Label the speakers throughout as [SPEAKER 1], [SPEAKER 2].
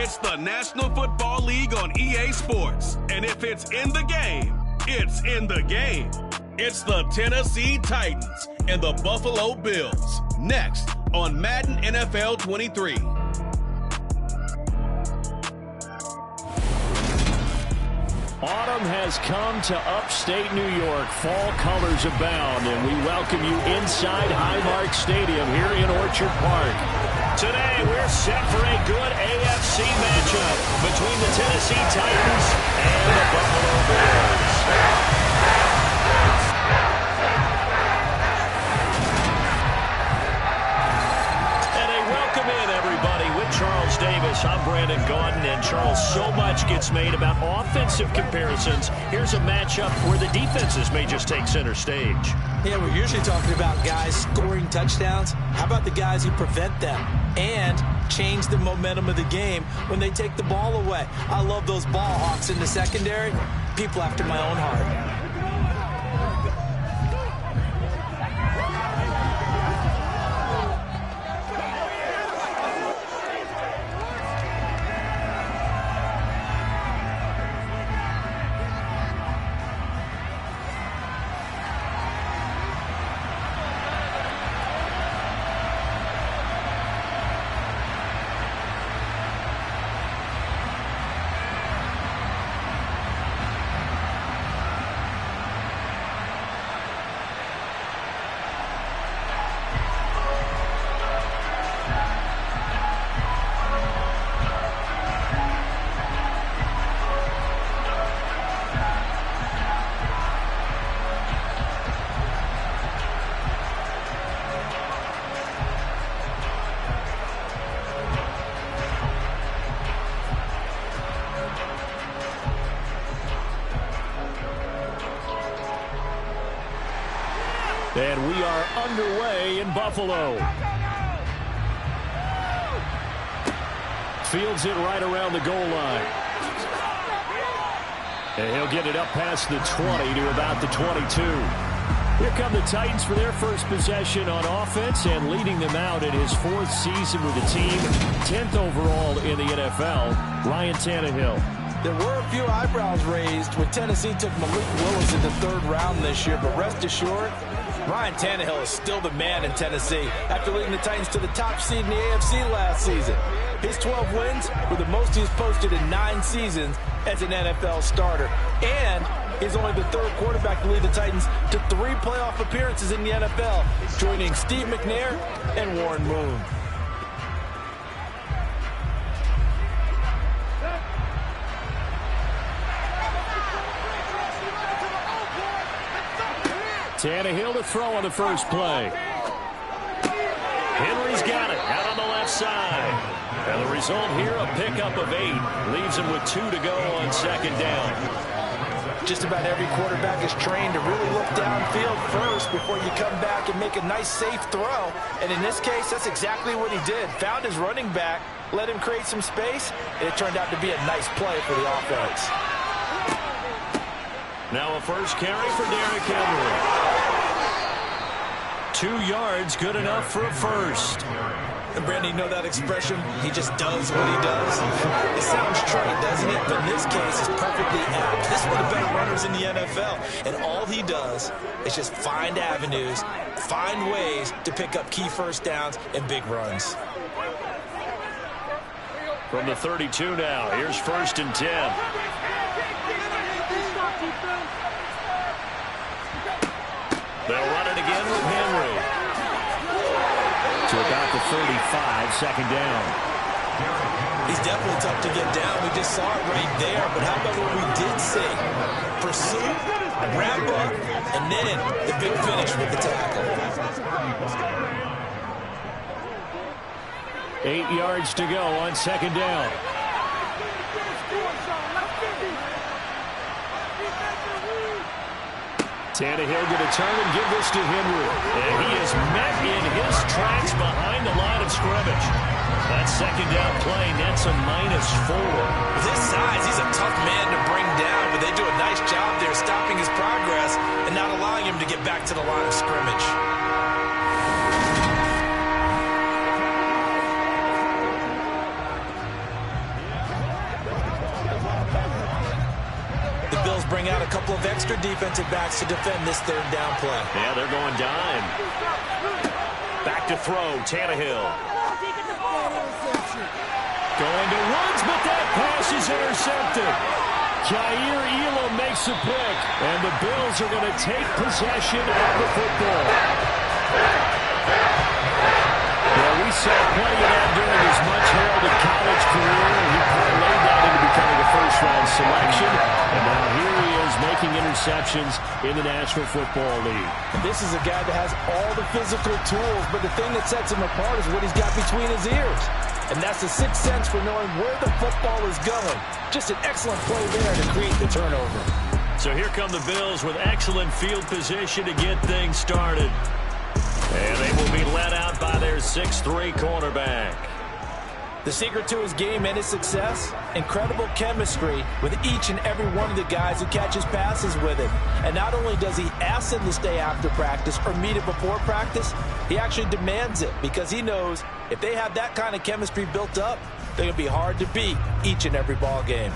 [SPEAKER 1] It's the National Football League on EA Sports. And if it's in the game, it's in the game. It's the Tennessee Titans and the Buffalo Bills. Next on Madden NFL 23.
[SPEAKER 2] Autumn has come to upstate New York. Fall colors abound, and we welcome you inside Highmark Stadium here in Orchard Park. Today, we're set for a good AFC matchup between the Tennessee Titans and the Buffalo Bills. Welcome in, everybody, with Charles Davis. I'm Brandon Gaudin, and Charles, so much gets made about offensive comparisons. Here's a matchup where the defenses may just take center stage.
[SPEAKER 3] Yeah, we're usually talking about guys scoring touchdowns. How about the guys who prevent them and change the momentum of the game when they take the ball away? I love those ball hawks in the secondary. People after my own heart.
[SPEAKER 2] And we are underway in Buffalo. Fields it right around the goal line. And he'll get it up past the 20 to about the 22. Here come the Titans for their first possession on offense, and leading them out in his fourth season with the team, 10th overall in the NFL, Ryan Tannehill.
[SPEAKER 3] There were a few eyebrows raised when Tennessee took Malik Willis in the third round this year, but rest assured, Ryan Tannehill is still the man in Tennessee after leading the Titans to the top seed in the AFC last season. His 12 wins were the most he's posted in 9 seasons as an NFL starter, and he's only the third quarterback to lead the Titans to 3 playoff appearances in the NFL, joining Steve McNair and Warren Moon.
[SPEAKER 2] Tannehill to throw on the first play. Henry's got it out on the left side. And the result here, a pickup of 8. Leaves him with 2 to go on second down.
[SPEAKER 3] Just about every quarterback is trained to really look downfield first before you come back and make a nice, safe throw. And in this case, that's exactly what he did. Found his running back, let him create some space, and it turned out to be a nice play for the offense.
[SPEAKER 2] Now a first carry for Derrick Henry. 2 yards, good enough for a first.
[SPEAKER 3] And Brandon, you know that expression? He just does what he does. It sounds trite, doesn't it? But in this case, it's perfectly apt. This is one of the better runners in the NFL. And all he does is just find avenues, find ways to pick up key first downs and big runs.
[SPEAKER 2] From the 32 now, here's 1st and 10. They'll run it again with Henry. To about the 35, second down.
[SPEAKER 3] He's definitely tough to get down. We just saw it right there. But how about what we did see? Pursuit, wrap up, and then the big finish with the tackle.
[SPEAKER 2] 8 yards to go on second down. Tannehill going to turn and give this to Henry. And he is met in his tracks behind the line of scrimmage. That second down play nets a -4.
[SPEAKER 3] With his size, he's a tough man to bring down, but they do a nice job there stopping his progress and not allowing him to get back to the line of scrimmage. The Bills bring out a couple of extra defensive backs to defend this third down play.
[SPEAKER 2] Yeah, they're going dime. Back to throw, Tannehill. Going to Woods, but that pass is intercepted. Jair Elam makes a pick, and the Bills are going to take possession of the football. Yeah, we saw plenty of that during his much-heralded college career, and he parlayed that into becoming a first-round selection. And now here he is making interceptions in the National Football League.
[SPEAKER 3] This is a guy that has all the physical tools, but the thing that sets him apart is what he's got between his ears. And that's the sixth sense for knowing where the football is going. Just an excellent play there to create the turnover.
[SPEAKER 2] So here come the Bills with excellent field position to get things started. And they will be led out by their 6'3" cornerback.
[SPEAKER 3] The secret to his game and his success, incredible chemistry with each and every one of the guys who catches passes with him. And not only does he ask them to stay after practice or meet it before practice, he actually demands it because he knows if they have that kind of chemistry built up, they're going to be hard to beat each and every ball game.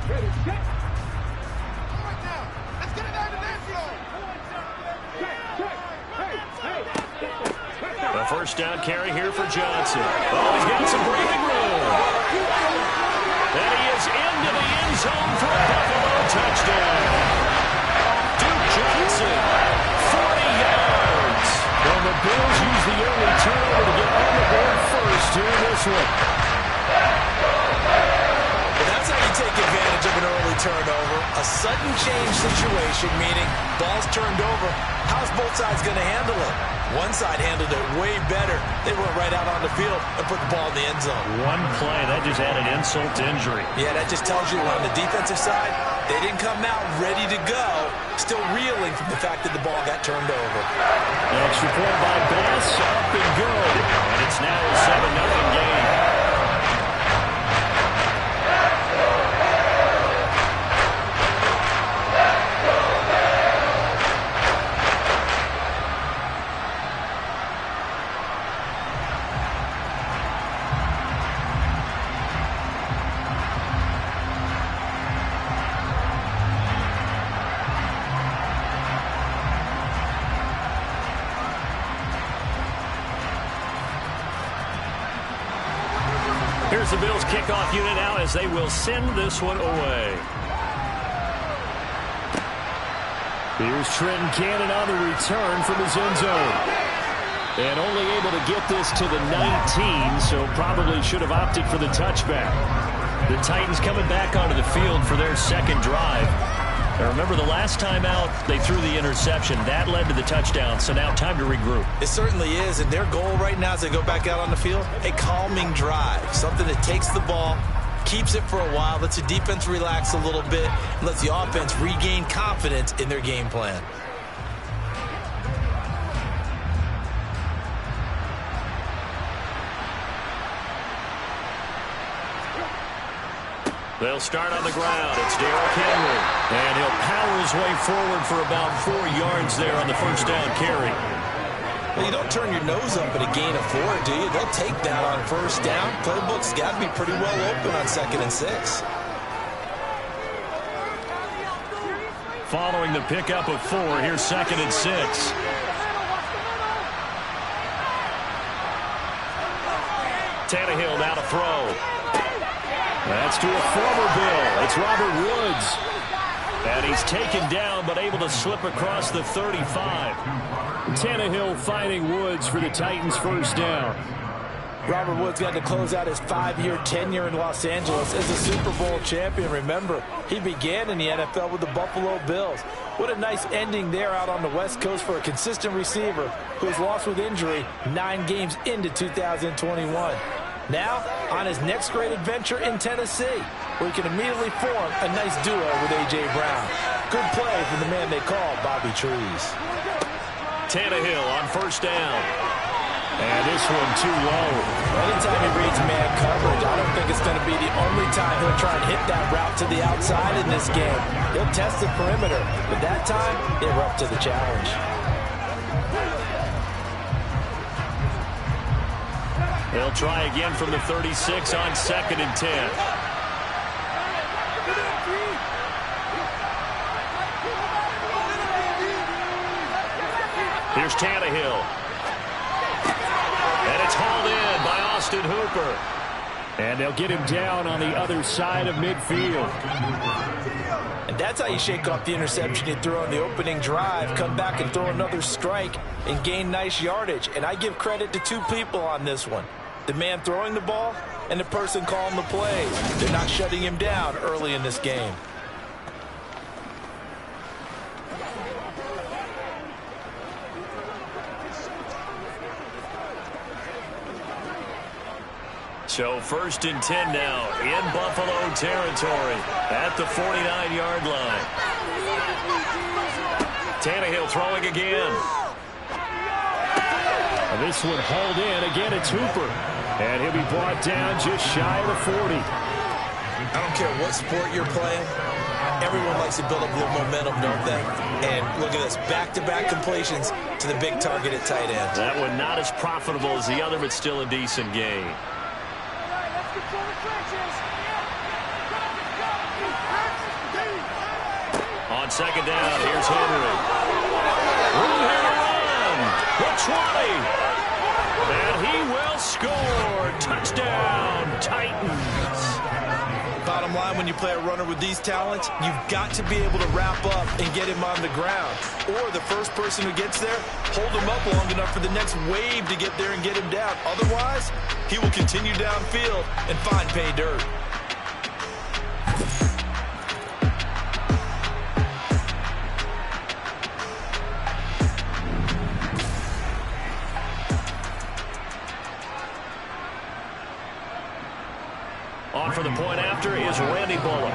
[SPEAKER 4] Ready, set. Right now. Let's get it out of there,
[SPEAKER 2] A first down carry here for Johnson. Oh, he's got some breathing room. And he is into the end zone for a Buffalo touchdown. Duke Johnson, 40 yards. Well, the Bills use the early turnover to get on the board first here in this one.
[SPEAKER 3] That's how you take advantage of an early turnover. A sudden change situation, meaning ball's turned over. How's both sides going to handle it? One side handled it way better. They went right out on the field and put the ball in the end zone.
[SPEAKER 2] One play, that just added insult to injury.
[SPEAKER 3] Yeah, that just tells you on the defensive side, they didn't come out ready to go, still reeling from the fact that the ball got turned over.
[SPEAKER 2] Extra point by Bass, up and good. And it's now a 7-0 game. Here's the Bills kickoff unit now as they will send this one away. Here's Trenton Cannon on the return from his end zone. And only able to get this to the 19, so probably should have opted for the touchback. The Titans coming back onto the field for their second drive. Now remember, the last time out, they threw the interception. That led to the touchdown, so now time to regroup.
[SPEAKER 3] It certainly is, and their goal right now as they go back out on the field, a calming drive. Something that takes the ball, keeps it for a while, lets the defense relax a little bit, and lets the offense regain confidence in their game plan.
[SPEAKER 2] They'll start on the ground. It's Derrick Henry. And he'll power his way forward for about 4 yards there on the first down carry.
[SPEAKER 3] Well, you don't turn your nose up at a gain of 4, do you? They'll take that on first down. Playbook's got to be pretty well open on 2nd and 6.
[SPEAKER 2] Following the pickup of 4, here's 2nd and 6. Tannehill now to throw. That's to a former Bill. It's Robert Woods. And he's taken down, but able to slip across the 35. Tannehill finding Woods for the Titans' first down.
[SPEAKER 3] Robert Woods got to close out his 5-year tenure in Los Angeles as a Super Bowl champion. Remember, he began in the NFL with the Buffalo Bills. What a nice ending there out on the West Coast for a consistent receiver who was lost with injury 9 games into 2021. Now, on his next great adventure in Tennessee, where he can immediately form a nice duo with A.J. Brown. Good play from the man they call Bobby Trees.
[SPEAKER 2] Tannehill on first down. And this one too low.
[SPEAKER 3] Anytime he reads man coverage, I don't think it's going to be the only time he'll try and hit that route to the outside in this game. He'll test the perimeter, but that time, they were up to the challenge.
[SPEAKER 2] They'll try again from the 36 on 2nd and 10. Here's Tannehill. And it's hauled in by Austin Hooper. And they'll get him down on the other side of midfield.
[SPEAKER 3] And that's how you shake off the interception you threw on the opening drive, come back and throw another strike and gain nice yardage. And I give credit to two people on this one. The man throwing the ball and the person calling the plays. They're not shutting him down early in this game.
[SPEAKER 2] So 1st and 10 now in Buffalo territory at the 49-yard line. Tannehill throwing again.
[SPEAKER 5] This one hauled in. Again, it's Hooper. And he'll be brought down just shy of the 40.
[SPEAKER 3] I don't care what sport you're playing. Everyone likes to build up a little momentum, don't they? And look at this, back-to-back completions to the big target at tight end.
[SPEAKER 2] That one not as profitable as the other, but still a decent gain. On 2nd down, here's Henry. Room here to run. The 20. And he will score. Touchdown, Titans.
[SPEAKER 3] Bottom line, when you play a runner with these talents, you've got to be able to wrap up and get him on the ground. Or the first person who gets there, hold him up long enough for the next wave to get there and get him down. Otherwise, he will continue downfield and find pay dirt.
[SPEAKER 2] On for the point after is Randy Bullock.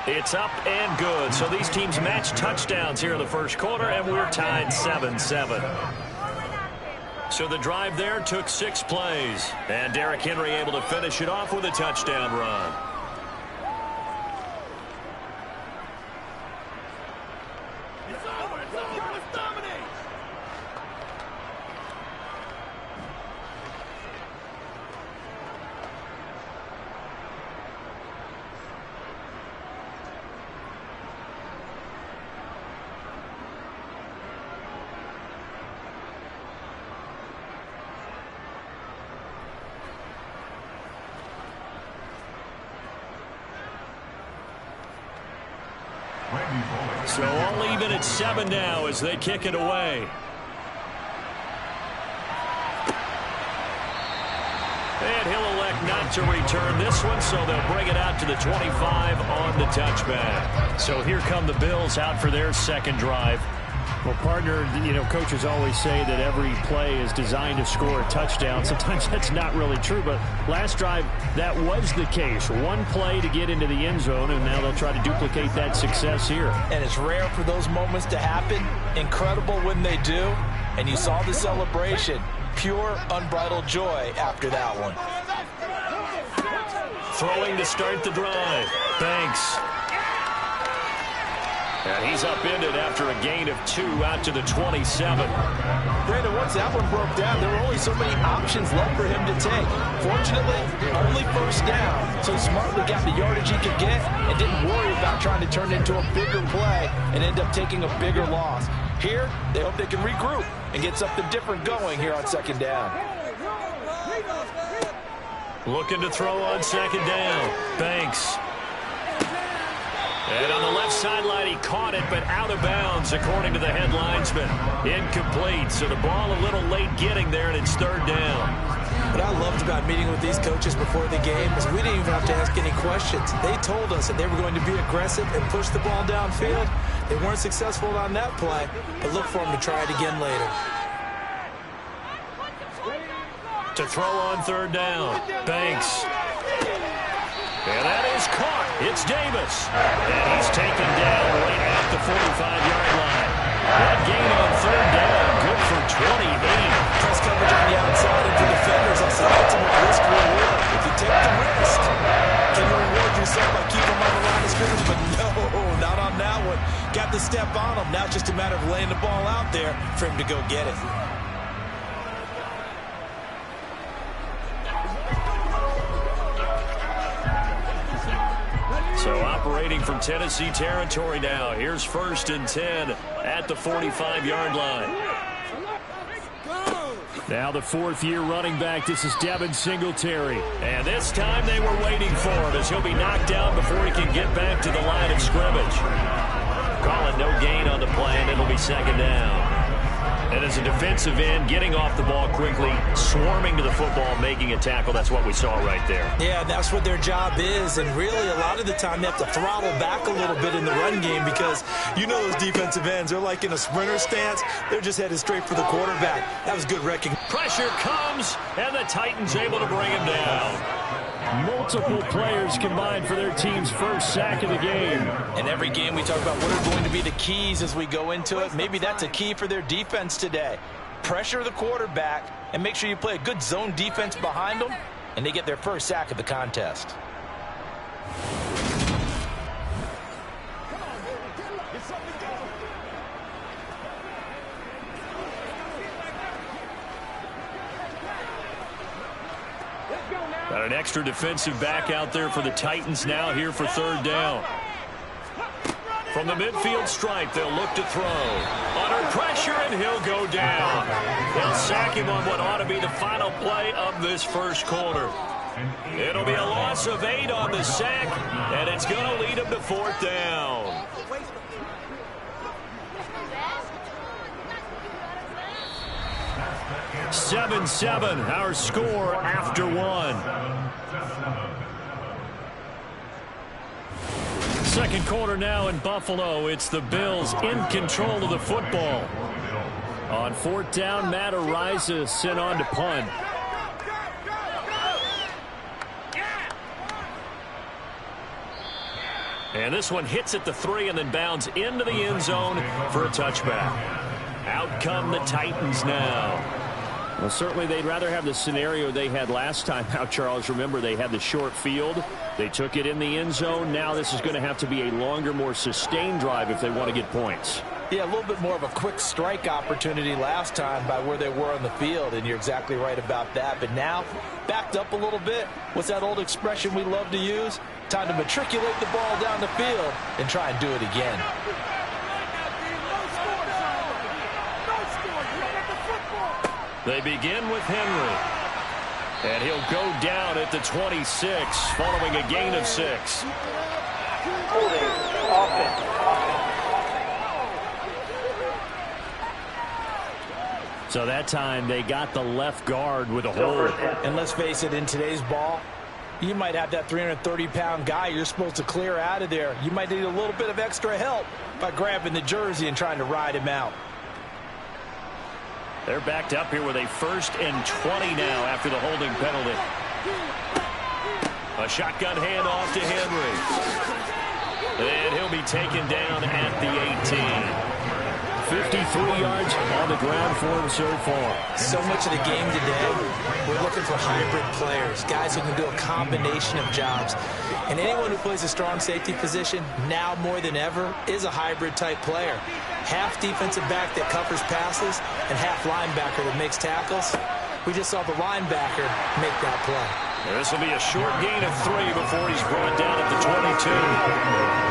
[SPEAKER 2] It's up and good. So these teams match touchdowns here in the first quarter, and we're tied 7-7. So the drive there took 6 plays, and Derrick Henry able to finish it off with a touchdown run. So all even at 7 now as they kick it away. And he'll elect not to return this one, so they'll bring it out to the 25 on the touchback. So here come the Bills out for their second drive.
[SPEAKER 5] Well, partner, you know, coaches always say that every play is designed to score a touchdown. Sometimes that's not really true, but last drive, that was the case. One play to get into the end zone, and now they'll try to duplicate that success here.
[SPEAKER 3] And it's rare for those moments to happen. Incredible when they do. And you saw the celebration. Pure, unbridled joy after that one.
[SPEAKER 2] Throwing to start the drive. Banks. And he's upended after a gain of 2 out to the 27.
[SPEAKER 3] Brandon, once that one broke down, there were only so many options left for him to take. Fortunately, only first down, so he smartly got the yardage he could get and didn't worry about trying to turn it into a bigger play and end up taking a bigger loss. Here, they hope they can regroup and get something different going here on 2nd down.
[SPEAKER 2] Looking to throw on 2nd down. Banks. And on the left sideline, he caught it, but out of bounds, according to the head linesman. Incomplete, so the ball a little late getting there, and it's 3rd down.
[SPEAKER 3] What I loved about meeting with these coaches before the game is we didn't even have to ask any questions. They told us that they were going to be aggressive and push the ball downfield. They weren't successful on that play, but look for them to try it again later.
[SPEAKER 2] To throw on 3rd down, Banks. And that is caught. It's Davis. And he's taken down right at the 45-yard line. That gain on 3rd down, good for 28.
[SPEAKER 3] Press coverage on the outside, and for defenders, that's the ultimate risk reward. If you take the risk, can you reward yourself by keeping them on the line of scrimmage? But no, not on that one. Got the step on him. Now it's just a matter of laying the ball out there for him to go get it.
[SPEAKER 2] So operating initiating from Tennessee territory now. Here's 1st and 10 at the 45-yard line.
[SPEAKER 5] Now the 4th-year running back. This is Devin Singletary.
[SPEAKER 2] And this time they were waiting for him as he'll be knocked down before he can get back to the line of scrimmage. Call it no gain on the play, and it'll be 2nd down. And as a defensive end, getting off the ball quickly, swarming to the football, making a tackle, that's what we saw right there.
[SPEAKER 3] Yeah, that's what their job is, and really a lot of the time they have to throttle back a little bit in the run game because you know those defensive ends, they're like in a sprinter stance. They're just headed straight for the quarterback. That was good recognition.
[SPEAKER 2] Pressure comes, and the Titans able to bring him down.
[SPEAKER 5] Multiple players combined for their team's first sack of the game.
[SPEAKER 3] In every game we talk about what are going to be the keys as we go into it. Maybe that's a key for their defense today. Pressure the quarterback and make sure you play a good zone defense behind them, and they get their first sack of the contest.
[SPEAKER 2] Got an extra defensive back out there for the Titans now here for 3rd down. From the midfield stripe, they'll look to throw. Under pressure, and he'll go down. They'll sack him on what ought to be the final play of this first quarter. It'll be a loss of 8 on the sack, and it's going to lead him to 4th down.
[SPEAKER 5] Seven, our score after 1. 2nd quarter now in Buffalo. It's the Bills in control of the football. On 4th down, Matt Ariza sent on to punt.
[SPEAKER 2] And this one hits at the 3 and then bounds into the end zone for a touchback. Out come the Titans now.
[SPEAKER 5] Well, certainly they'd rather have the scenario they had last time out, Charles. Remember, they had the short field. They took it in the end zone. Now this is going to have to be a longer, more sustained drive if they want to get points.
[SPEAKER 3] Yeah, a little bit more of a quick strike opportunity last time by where they were on the field, and you're exactly right about that. But now, backed up a little bit. What's that old expression we love to use? Time to matriculate the ball down the field and try and do it again.
[SPEAKER 2] They begin with Henry. And he'll go down at the 26 following a gain of 6.
[SPEAKER 5] So that time they got the left guard with a hold.
[SPEAKER 3] And let's face it, in today's ball, you might have that 330-pound guy you're supposed to clear out of there. You might need a little bit of extra help by grabbing the jersey and trying to ride him out.
[SPEAKER 2] They're backed up here with a 1st and 20 now after the holding penalty. A shotgun handoff to Henry. And he'll be taken down at the 18.
[SPEAKER 5] 53 yards on the ground for him so far.
[SPEAKER 3] So much of the game today, we're looking for hybrid players, guys who can do a combination of jobs. And anyone who plays a strong safety position, now more than ever, is a hybrid type player. Half defensive back that covers passes and half linebacker that makes tackles. We just saw the linebacker make that play.
[SPEAKER 2] This will be a short gain of 3 before he's brought down at the 22.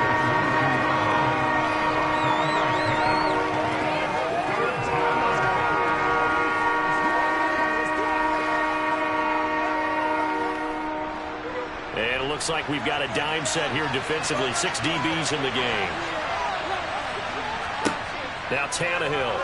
[SPEAKER 2] Looks like we've got a dime set here defensively. 6 DBs in the game. Now Tannehill.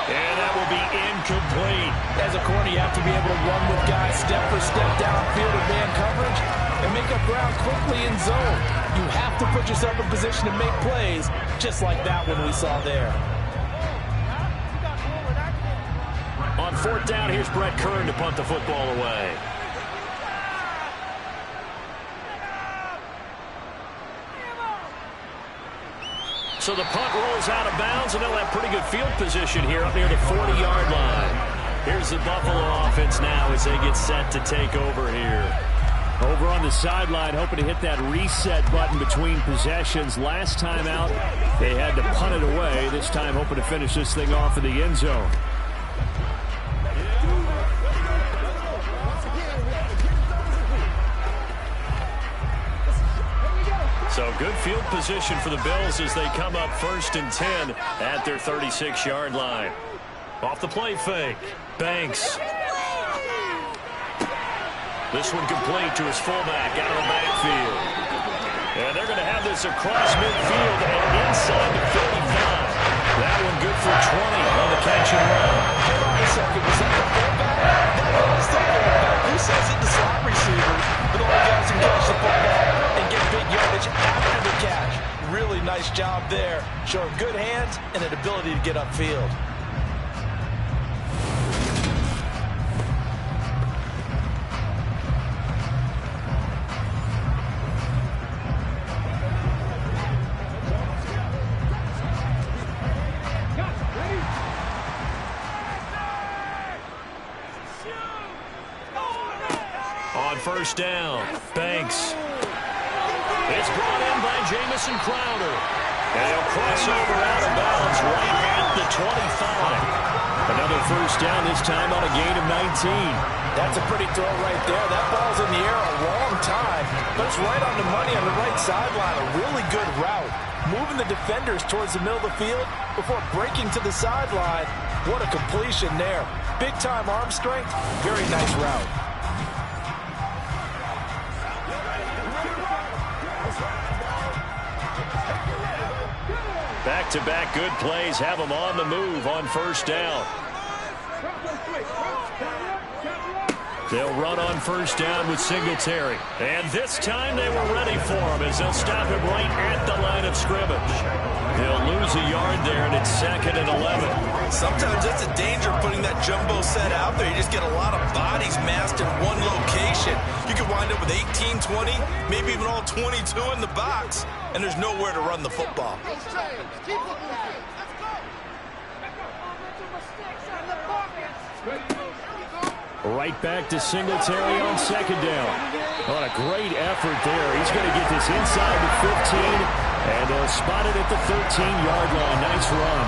[SPEAKER 2] And that will be incomplete.
[SPEAKER 3] As a corner, you have to be able to run with guys step for step downfield in man coverage and make up ground quickly in zone. You have to put yourself in position to make plays, just like that one we saw there.
[SPEAKER 2] On 4th down, here's Brett Kern to punt the football away. So the punt rolls out of bounds, and they'll have pretty good field position here up near the 40-yard line. Here's the Buffalo offense now as they get set to take over here.
[SPEAKER 5] Over on the sideline, hoping to hit that reset button between possessions. Last time out, they had to punt it away. This time, hoping to finish this thing off in the end zone.
[SPEAKER 2] Good field position for the Bills as they come up 1st and 10 at their 36-yard line. Off the play fake. Banks. This one complete to his fullback out of the backfield. And they're going to have this across midfield and inside the 35. That one good for 20 on the catch and run.
[SPEAKER 3] Hold on a second. Was that the fullback? That is the fullback. Who says it? The slot receiver. But all guys can catch the football and get big yardage after the catch. Really nice job there. Showing good hands and an ability to get upfield.
[SPEAKER 2] First down. Banks. It's brought in by Jamison Crowder. And he'll cross over out of bounds right at the 25. Another first down, this time on a gain of 19.
[SPEAKER 3] That's a pretty throw right there. That ball's in the air a long time, but it's right on the money on the right sideline. A really good route. Moving the defenders towards the middle of the field before breaking to the sideline. What a completion there. Big-time arm strength. Very nice route.
[SPEAKER 2] Back-to-back good plays have them on the move on first down. They'll run on first down with Singletary. And this time they were ready for him as they'll stop him right at the line of scrimmage. They'll lose a yard there, and it's 2nd and 11.
[SPEAKER 3] Sometimes it's a danger putting that jumbo set out there. You just get a lot of bodies massed in one location. You could wind up with 18, 20, maybe even all 22 in the box, and there's nowhere to run the football.
[SPEAKER 2] Right back to Singletary on second down. On a great effort there. He's going to get this inside the 15, and they'll spot it at the 13-yard line. Nice run.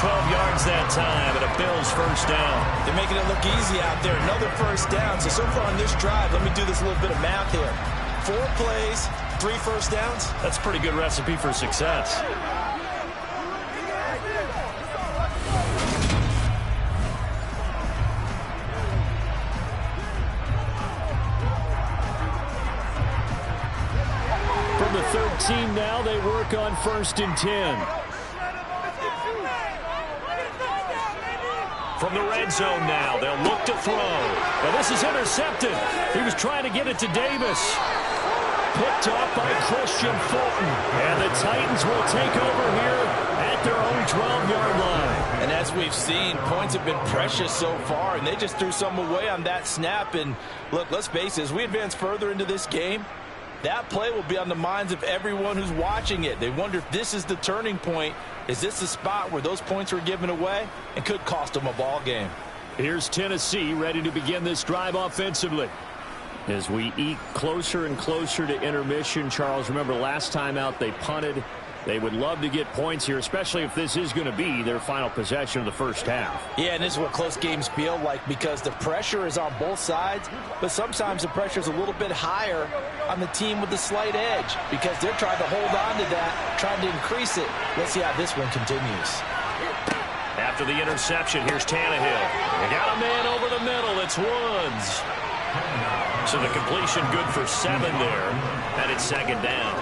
[SPEAKER 2] 12 yards that time, and a Bills first down.
[SPEAKER 3] They're making it look easy out there. Another first down. So far on this drive, let me do this little bit of math here. 4 plays, 3 first downs.
[SPEAKER 2] That's a pretty good recipe for success. From the 13 now, they work on 1st and 10. From the red zone now, they'll look to throw. And this is intercepted. He was trying to get it to Davis. Picked off by Christian Fulton. And the Titans will take over here at their own 12-yard line.
[SPEAKER 3] And as we've seen, points have been precious so far, and they just threw some away on that snap. And look, let's face it, as we advance further into this game, that play will be on the minds of everyone who's watching it. They wonder if this is the turning point. Is this the spot where those points were given away and could cost them a ball game?
[SPEAKER 2] Here's Tennessee ready to begin this drive offensively. As we eke closer and closer to intermission, Charles, remember last time out they punted. They would love to get points here, especially if this is going to be their final possession of the first half.
[SPEAKER 3] Yeah, and this is what close games feel like because the pressure is on both sides, but sometimes the pressure is a little bit higher on the team with the slight edge because they're trying to hold on to that, trying to increase it. Let's see how this one continues.
[SPEAKER 2] After the interception, here's Tannehill. They got a man over the middle. It's Woods. So the completion good for 7 there, and it's 2nd down.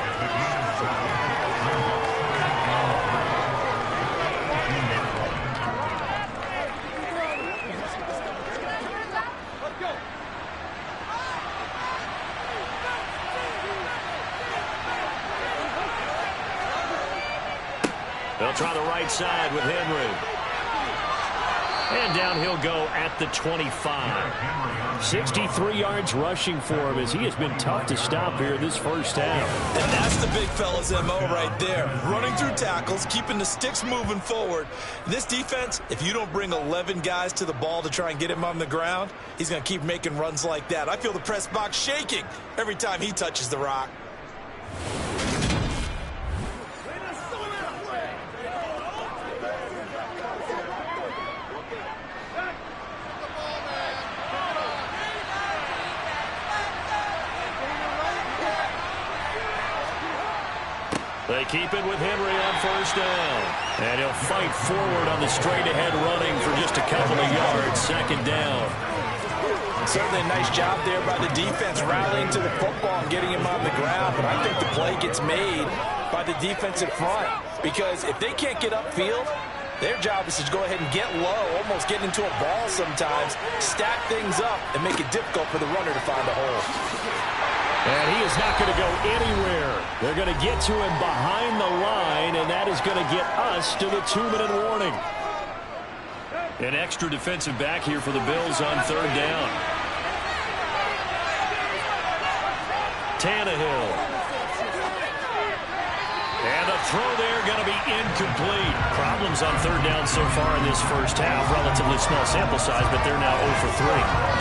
[SPEAKER 2] They'll try the right side with Henry. And down he'll go at the 25. 63 yards rushing for him as he has been tough to stop here this first half.
[SPEAKER 3] And that's the big fella's MO right there. Running through tackles, keeping the sticks moving forward. This defense, if you don't bring 11 guys to the ball to try and get him on the ground, he's going to keep making runs like that. I feel the press box shaking every time he touches the rock.
[SPEAKER 2] They keep it with Henry on first down. And he'll fight forward on the straight-ahead running for just a couple of yards. Second down.
[SPEAKER 3] Certainly a nice job there by the defense rallying to the football and getting him on the ground. But I think the play gets made by the defensive front. Because if they can't get upfield, their job is to go ahead and get low, almost get into a ball sometimes, stack things up, and make it difficult for the runner to find a hole.
[SPEAKER 2] And he is not going to go anywhere. They're going to get to him behind the line, and that is going to get us to the 2-minute warning. An extra defensive back here for the Bills on third down. Tannehill. And the throw there going to be incomplete. Problems on third down so far in this first half. Relatively small sample size, but they're now 0 for 3.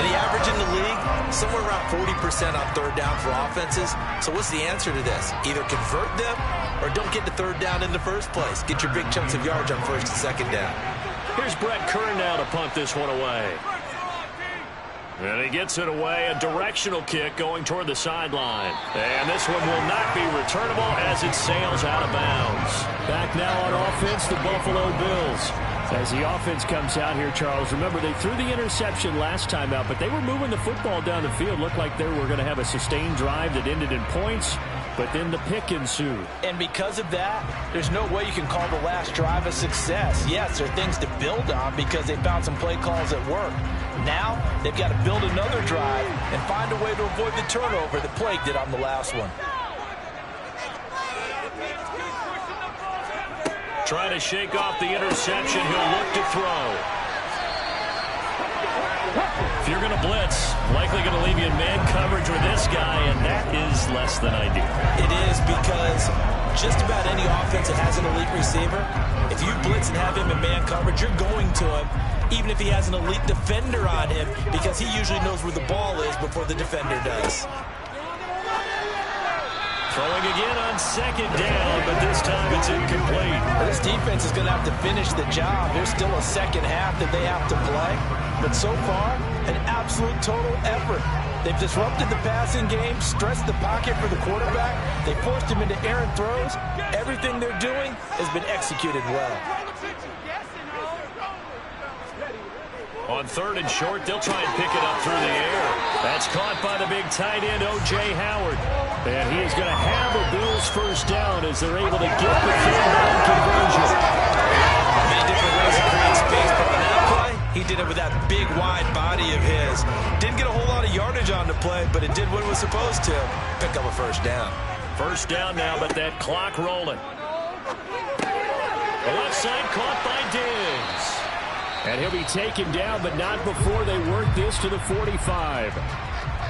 [SPEAKER 3] And the average in the league, somewhere around 40% on third down for offenses. So what's the answer to this? Either convert them or don't get the third down in the first place. Get your big chunks of yards on first and second down.
[SPEAKER 2] Here's Brett Kern now to punt this one away. And he gets it away, a directional kick going toward the sideline. And this one will not be returnable as it sails out of bounds. Back now on offense, the Buffalo Bills. As the offense comes out here, Charles, remember they threw the interception last time out, but they were moving the football down the field. Looked like they were going to have a sustained drive that ended in points, but then the pick ensued.
[SPEAKER 3] And because of that, there's no way you can call the last drive a success. Yes, there are things to build on because they found some play calls that work. Now, they've got to build another drive and find a way to avoid the turnover that plagued it on the last one.
[SPEAKER 2] Trying to shake off the interception, he'll look to throw. If you're going to blitz, likely going to leave you in man coverage with this guy, and that is less than ideal.
[SPEAKER 3] It is because just about any offense that has an elite receiver, if you blitz and have him in man coverage, you're going to him, even if he has an elite defender on him, because he usually knows where the ball is before the defender does.
[SPEAKER 2] Throwing again on second down, but this time it's incomplete.
[SPEAKER 3] This defense is going to have to finish the job. There's still a second half that they have to play. But so far, an absolute total effort. They've disrupted the passing game, stressed the pocket for the quarterback. They forced him into errant throws. Everything they're doing has been executed well.
[SPEAKER 2] On third and short, they'll try and pick it up through the air. That's caught by the big tight end, O.J. Howard. And he is going to have a Bills first down as they're able to get the third down conversion.
[SPEAKER 3] Many different ways to create space, but on that play, he did it with that big, wide body of his. Didn't get a whole lot of yardage on the play, but it did what it was supposed to. Pick up a first down.
[SPEAKER 2] First down now, but that clock rolling. The left side caught by Diggs. And he'll be taken down, but not before they work this to the 45.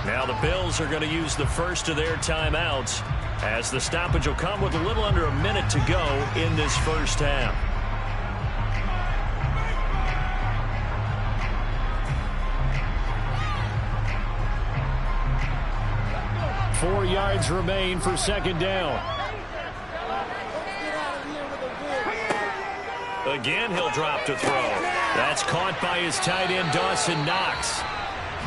[SPEAKER 2] Now the Bills are going to use the first of their timeouts as the stoppage will come with a little under a minute to go in this first half. Four yards remain for second down. Again, he'll drop to throw. That's caught by his tight end, Dawson Knox.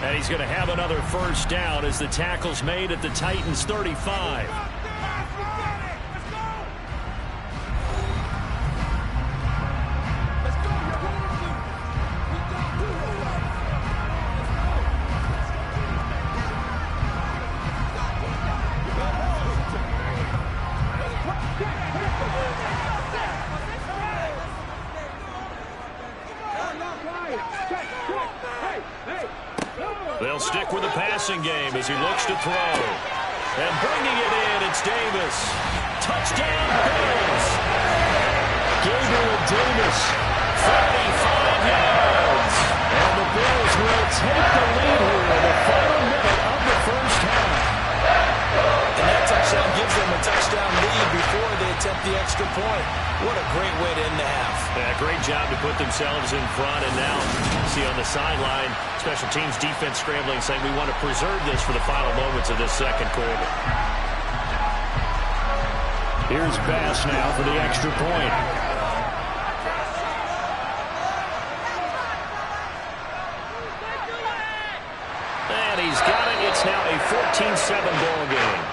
[SPEAKER 2] And he's going to have another first down as the tackle's made at the Titans' 35. They'll stick with the passing game as he looks to throw. And bringing it in, it's Davis. Touchdown, Bills. Gabriel Davis, 35 yards. And the Bills will take the lead here in the final minute of the first half.
[SPEAKER 3] And that touchdown gives them a touchdown lead before they attempt the extra point. What a great way to end the half.
[SPEAKER 2] Yeah, great job to put themselves in front. And now, see on the sideline, special teams defense scrambling, saying we want to preserve this for the final moments of this second quarter. Here's Bass now for the extra point. And he's got it. It's now a 14-7 ball game.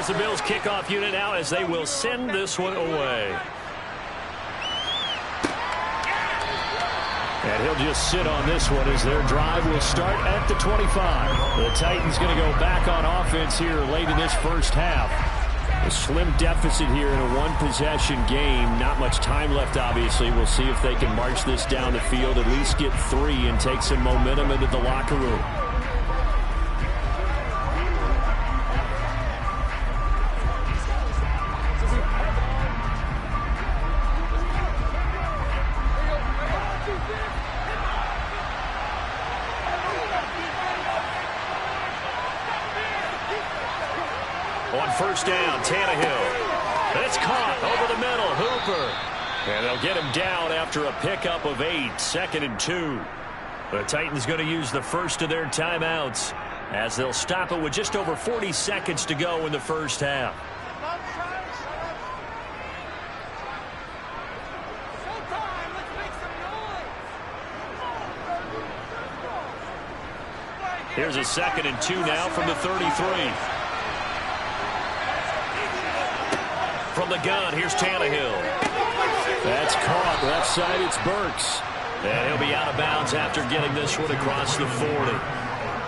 [SPEAKER 2] the Bills kickoff unit now as they will send this one away. And he'll just sit on this one as their drive will start at the 25. The Titans going to go back on offense here late in this first half. A slim deficit here in a one-possession game. Not much time left, obviously. We'll see if they can march this down the field, at least get 3 and take some momentum into the locker room. On first down, Tannehill. It's caught over the middle. Hooper. And they'll get him down after a pickup of 8. 2nd and 2. The Titans going to use the first of their timeouts as they'll stop it with just over 40 seconds to go in the first half. Here's a 2nd and 2 now from the 33. From the gun, here's Tannehill. That's caught. Left side, it's Burks. And he'll be out of bounds after getting this one across the 40.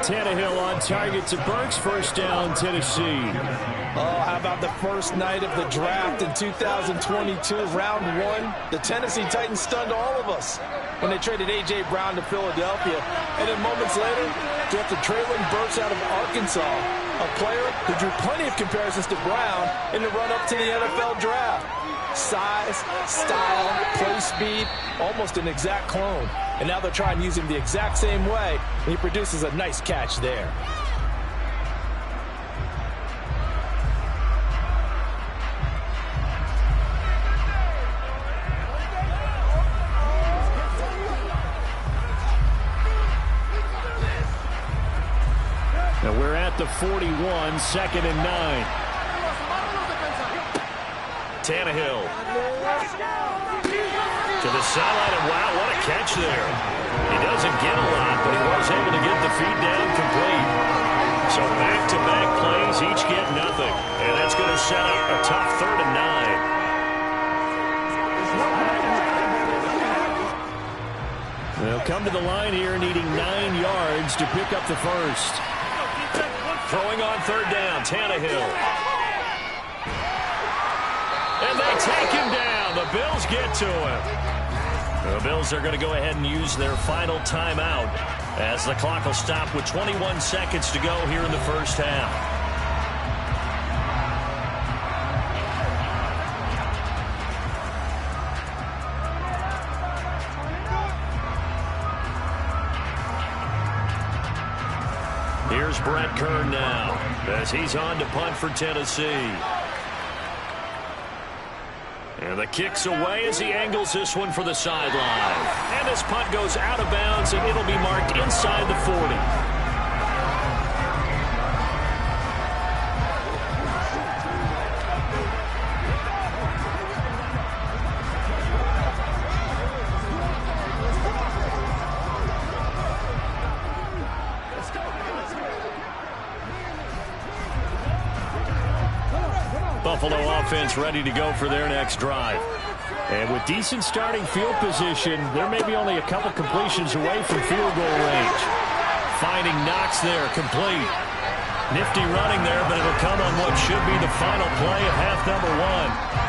[SPEAKER 2] Tannehill on target to Burks. First down, Tennessee.
[SPEAKER 3] Oh, how about the first night of the draft in 2022, round 1? The Tennessee Titans stunned all of us when they traded A.J. Brown to Philadelphia. And then moments later, drafted Traylon Burks out of Arkansas, a player who drew plenty of comparisons to Brown in the run-up to the NFL draft. Size, style, play speed, almost an exact clone. And now they're trying to use him the exact same way, and he produces a nice catch there.
[SPEAKER 2] Now we're at the 41, 2nd and 9. Tannehill to the sideline, and wow, what a catch there. He doesn't get a lot, but he was able to get the feed down complete. So back-to-back plays, each get nothing. And that's going to set up a tough 3rd and 9. They'll come to the line here needing 9 yards to pick up the first. Throwing on 3rd down, Tannehill. And they take him down. The Bills get to him. The Bills are going to go ahead and use their final timeout as the clock will stop with 21 seconds to go here in the first half. Here's Brett Kern now as he's on to punt for Tennessee. And the kick's away as he angles this one for the sideline. And this punt goes out of bounds, and it'll be marked inside the 40. Buffalo offense ready to go for their next drive. And with decent starting field position, there may be only a couple completions away from field goal range. Finding Knox there, complete. Nifty running there, but it'll come on what should be the final play of half number 1.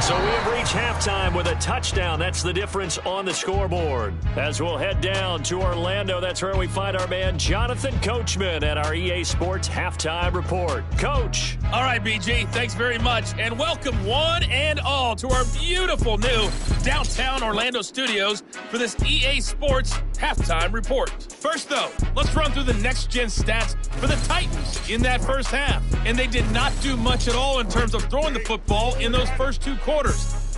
[SPEAKER 2] So we have reached halftime with a touchdown. That's the difference on the scoreboard. As we'll head down to Orlando, that's where we find our man Jonathan Coachman at our EA Sports Halftime Report. Coach.
[SPEAKER 6] All right, BG, thanks very much. And welcome one and all to our beautiful new downtown Orlando studios for this EA Sports Halftime Report. First, though, let's run through the next-gen stats for the Titans in that first half. And they did not do much at all in terms of throwing the football in those first 2 quarters.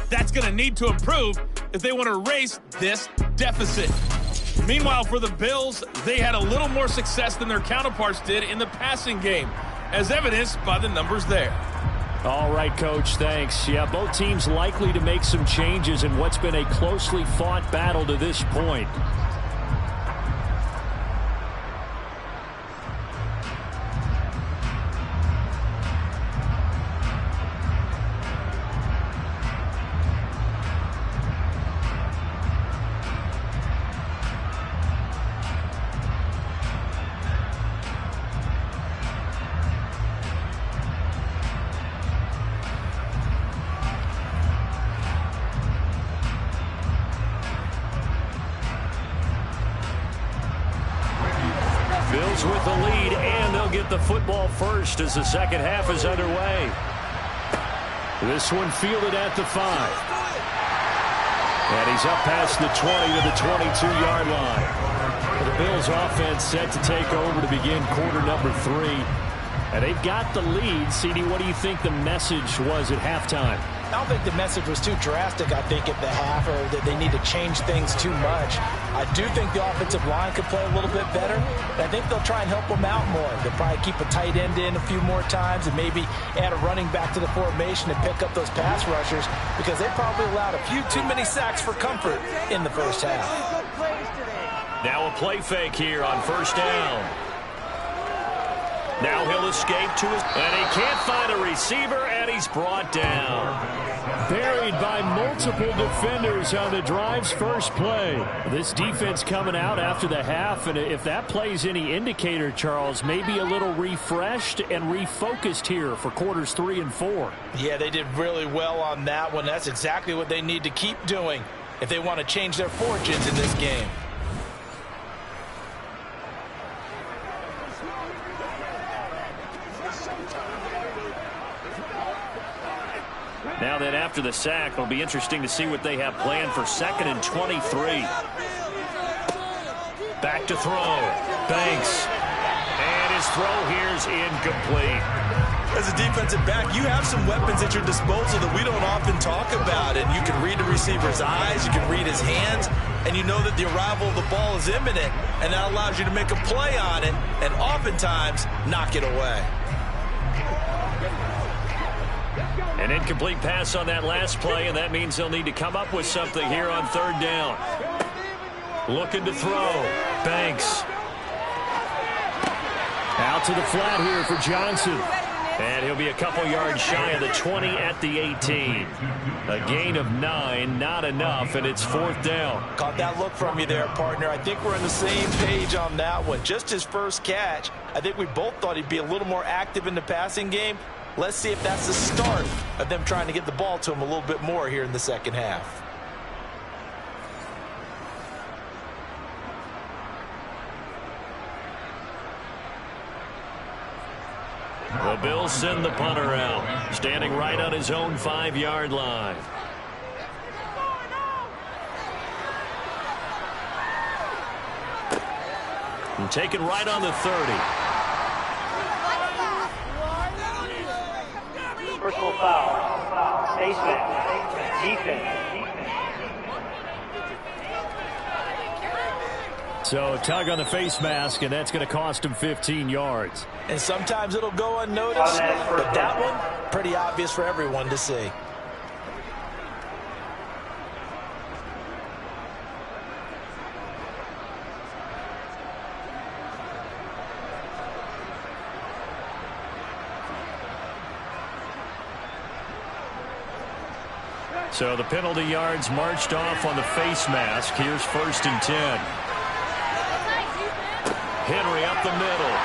[SPEAKER 6] That's going to need to improve if they want to erase this deficit. Meanwhile, for the Bills, they had a little more success than their counterparts did in the passing game, as evidenced by the numbers there.
[SPEAKER 2] All right, Coach, thanks. Yeah, both teams likely to make some changes in what's been a closely fought battle to this point. the football first as the second half is underway.
[SPEAKER 5] This one fielded at the 5. And he's up past the 20 to the 22-yard line. The Bills offense set to take over to begin quarter number 3. And they've got the lead. CD, what do you think the message was at halftime?
[SPEAKER 3] I don't think the message was too drastic, I think, at the half, or that they need to change things too much. I do think the offensive line could play a little bit better. I think they'll try and help them out more. They'll probably keep a tight end in a few more times and maybe add a running back to the formation and pick up those pass rushers, because they probably allowed a few too many sacks for comfort in the first half.
[SPEAKER 2] Now a play fake here on first down. Now he'll escape to his... And he can't find a receiver, and he's brought down.
[SPEAKER 5] Buried by multiple defenders on the drive's first play. This defense coming out after the half, and if that play's any indicator, Charles, maybe a little refreshed and refocused here for quarters 3 and 4.
[SPEAKER 3] Yeah, they did really well on that one. That's exactly what they need to keep doing if they want to change their fortunes in this game.
[SPEAKER 2] Now then, after the sack, it'll be interesting to see what they have planned for 2nd and 23. Back to throw. Banks. And his throw here's incomplete.
[SPEAKER 3] As a defensive back, you have some weapons at your disposal that we don't often talk about. And you can read the receiver's eyes, you can read his hands, and you know that the arrival of the ball is imminent. And that allows you to make a play on it and oftentimes knock it away.
[SPEAKER 2] An incomplete pass on that last play, and that means they'll need to come up with something here on 3rd down. Looking to throw. Banks.
[SPEAKER 5] Out to the flat here for Johnson.
[SPEAKER 2] And he'll be a couple yards shy of the 20 at the 18. A gain of 9, not enough, and it's 4th down.
[SPEAKER 3] Caught that look from you there, partner. I think we're on the same page on that one. Just his first catch. I think we both thought he'd be a little more active in the passing game. Let's see if that's the start of them trying to get the ball to him a little bit more here in the second half.
[SPEAKER 2] The Bills send the punter out, standing right on his own 5-yard line. And taken right on the 30.
[SPEAKER 7] Personal foul. Face mask. Defense.
[SPEAKER 5] So a tug on the face mask, and that's going to cost him 15 yards.
[SPEAKER 3] And sometimes it'll go unnoticed, but that one, pretty obvious for everyone to see.
[SPEAKER 2] So the penalty yards marched off on the face mask. Here's 1st and 10. Henry up the middle.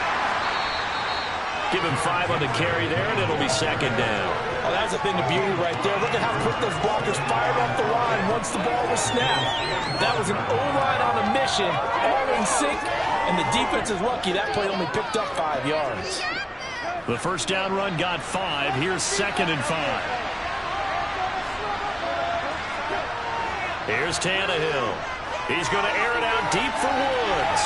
[SPEAKER 2] Give him 5 on the carry there, and it'll be 2nd down.
[SPEAKER 3] Oh, that's a thing of beauty right there. Look at how quick those blockers fired up the line once the ball was snapped. That was an O-line on a mission, all in sync, and the defense is lucky that play only picked up 5 yards.
[SPEAKER 2] The first down run got 5. Here's 2nd and 5. Here's Tannehill. He's going to air it out deep for Woods.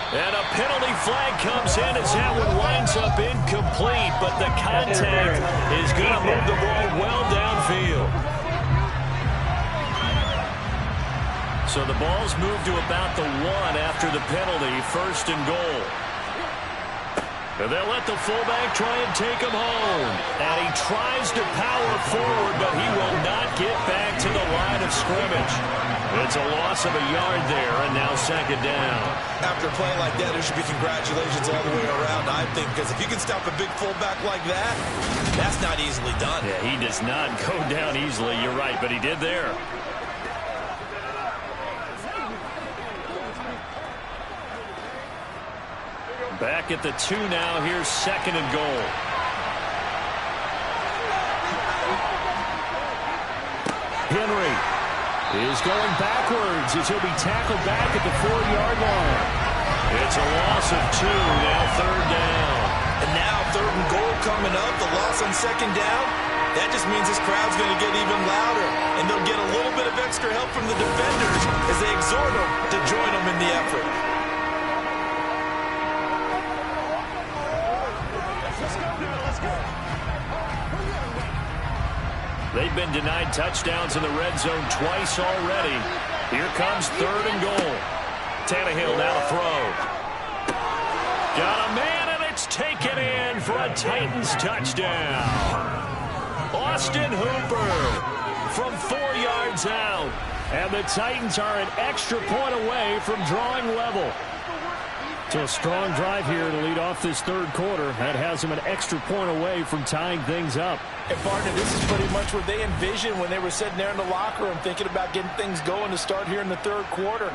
[SPEAKER 2] And a penalty flag comes in as that one winds up incomplete, but the contact is going to move the ball well downfield. So the ball's moved to about the 1 after the penalty, 1st and goal. And they'll let the fullback try and take him home. And he tries to power forward, but he will not get back to the line of scrimmage. It's a loss of a yard there, and now 2nd down.
[SPEAKER 3] After a play like that, there should be congratulations all the way around, I think, because if you can stop a big fullback like that, that's not easily done.
[SPEAKER 2] Yeah, he does not go down easily. You're right, but he did there. Back at the 2 now. Here's 2nd and goal.
[SPEAKER 5] Henry is going backwards as he'll be tackled back at the 4-yard line.
[SPEAKER 2] It's a loss of 2, now 3rd down.
[SPEAKER 3] and goal coming up, the loss on second down, that just means this crowd's going to get even louder, and they'll get a little bit of extra help from the defenders as they exhort them to join them in the effort.
[SPEAKER 2] They've been denied touchdowns in the red zone twice already. Here comes 3rd and goal. Tannehill now to throw. Got a man, and it's taken in for a Titans touchdown. Austin Hooper from 4 yards out. And the Titans are an extra point away from drawing level. So a strong drive here to lead off this 3rd quarter. That has them an extra point away from tying things up.
[SPEAKER 3] And partner, this is pretty much what they envisioned when they were sitting there in the locker room thinking about getting things going to start here in the 3rd quarter.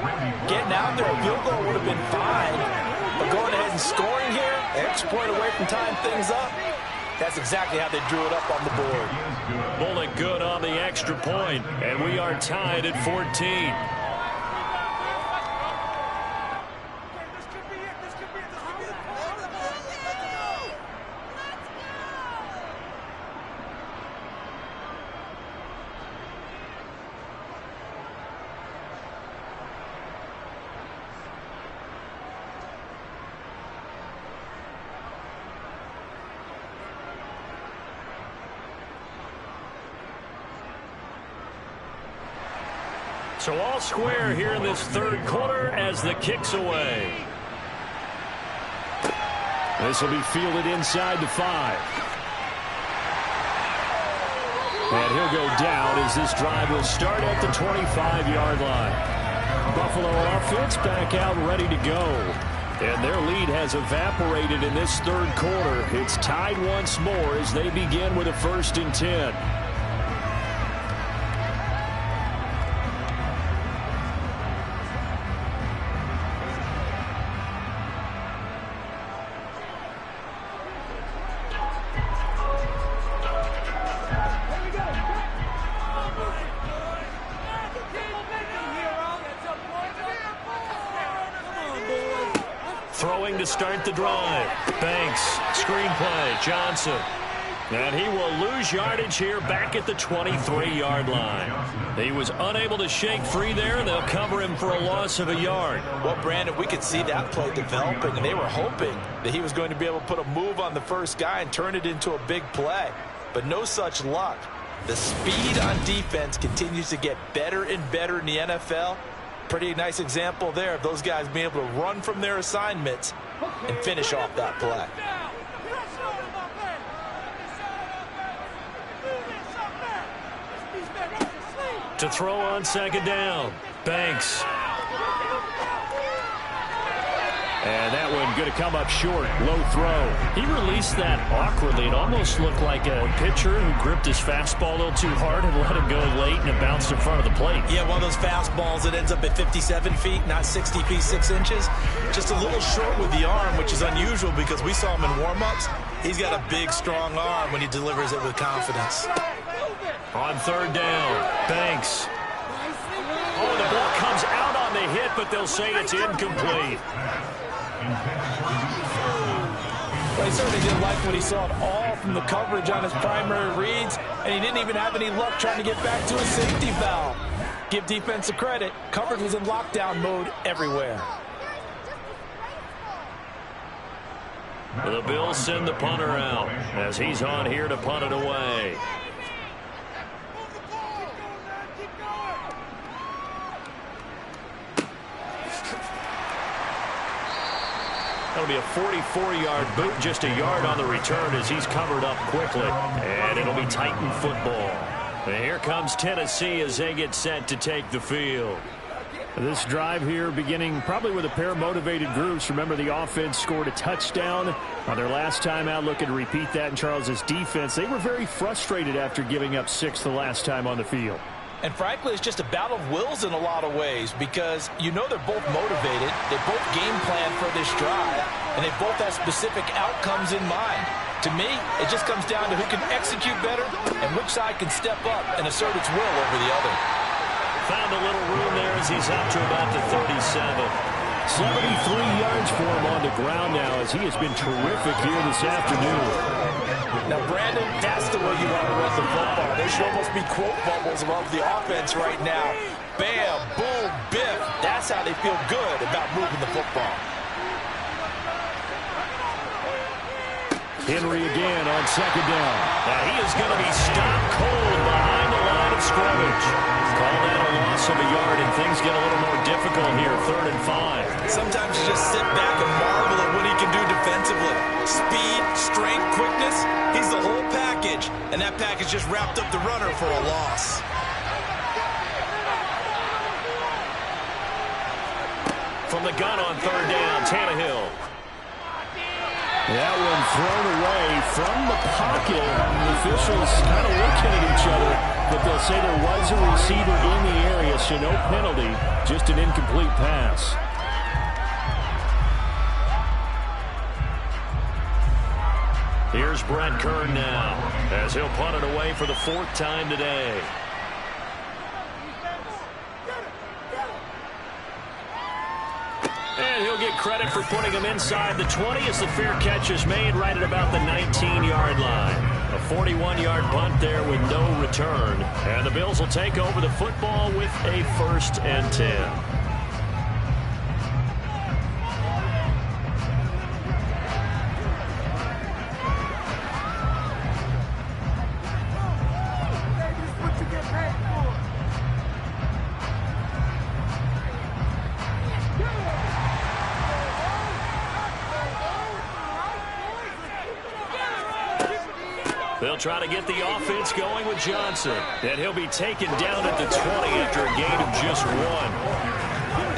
[SPEAKER 3] Getting out there, a field goal would have been fine. But going ahead and scoring here, extra point away from tying things up, that's exactly how they drew it up on the board.
[SPEAKER 2] Bullet good on the extra point, and we are tied at 14. So all square here in this 3rd quarter as the kick's away. This will be fielded inside the 5. And he'll go down as this drive will start at the 25-yard line. Buffalo offense back out ready to go. And their lead has evaporated in this 3rd quarter. It's tied once more as they begin with a 1st and 10. Throwing to start the drive. Banks, screenplay, Johnson. And he will lose yardage here back at the 23-yard line. He was unable to shake free there, and they'll cover him for a loss of a yard.
[SPEAKER 3] Well, Brandon, we could see that play developing, and they were hoping that he was going to be able to put a move on the first guy and turn it into a big play. But no such luck. The speed on defense continues to get better and better in the NFL. Pretty nice example there of those guys being able to run from their assignments and finish off that play.
[SPEAKER 2] To throw on 2nd down. Banks. And that one going to come up short. Low throw. He released that awkwardly. It almost looked like a pitcher who gripped his fastball a little too hard and let him go late, and it bounced in front of the plate.
[SPEAKER 3] Yeah, one of those fastballs that ends up at 57 feet, not 60 feet, 6 inches. Just a little short with the arm, which is unusual because we saw him in warm-ups. He's got a big, strong arm when he delivers it with confidence.
[SPEAKER 2] On 3rd down, Banks. Oh, the ball comes out on the hit, but they'll say it's incomplete.
[SPEAKER 3] Well, he certainly didn't like what he saw at all from the coverage on his primary reads, and he didn't even have any luck trying to get back to his safety valve. Give defense a credit. Coverage was in lockdown mode everywhere.
[SPEAKER 2] The Bills send the punter out as he's on here to punt it away. That'll be a 44-yard boot, just a yard on the return as he's covered up quickly. And it'll be Titan football. And here comes Tennessee as they get set to take the field.
[SPEAKER 5] This drive here beginning probably with a pair of motivated groups. Remember, the offense scored a touchdown on their last time out, looking to repeat that in Charles's defense. They were very frustrated after giving up 6 the last time on the field.
[SPEAKER 3] And frankly, it's just a battle of wills in a lot of ways because you know they're both motivated. They both game plan for this drive, and they both have specific outcomes in mind. To me, it just comes down to who can execute better and which side can step up and assert its will over the other.
[SPEAKER 2] Found a little room there as he's up to about the 37.
[SPEAKER 5] 73 yards for him on the ground now, as he has been terrific here this afternoon.
[SPEAKER 3] Now, Brandon, that's the way you want to run the football. There should almost be quote bubbles above the offense right now. Bam, boom, biff. That's how they feel good about moving the football.
[SPEAKER 5] Henry again on second down. Now he is going to be stopped cold behind the line of scrimmage. Call that a loss of a yard, and things get a little more difficult here, 3rd and 5.
[SPEAKER 3] Sometimes you just sit back and marvel at what he can do defensively. Speed, strength, quickness. He's the whole package, and that package just wrapped up the runner for a loss.
[SPEAKER 5] From the gun on 3rd down, Tannehill. That one thrown away from the pocket. The officials kind of looking at each other, but they'll say there was a receiver in the area, so no penalty, just an incomplete pass. Here's Brett Kern now, as he'll punt it away for the 4th time today. And he'll get credit for putting him inside the 20 as the fair catch is made right at about the 19-yard line. A 41-yard punt there with no return. And the Bills will take over the football with a 1st and 10. They'll try to get the offense going with Johnson. And he'll be taken down at the 20 after a gain of just 1.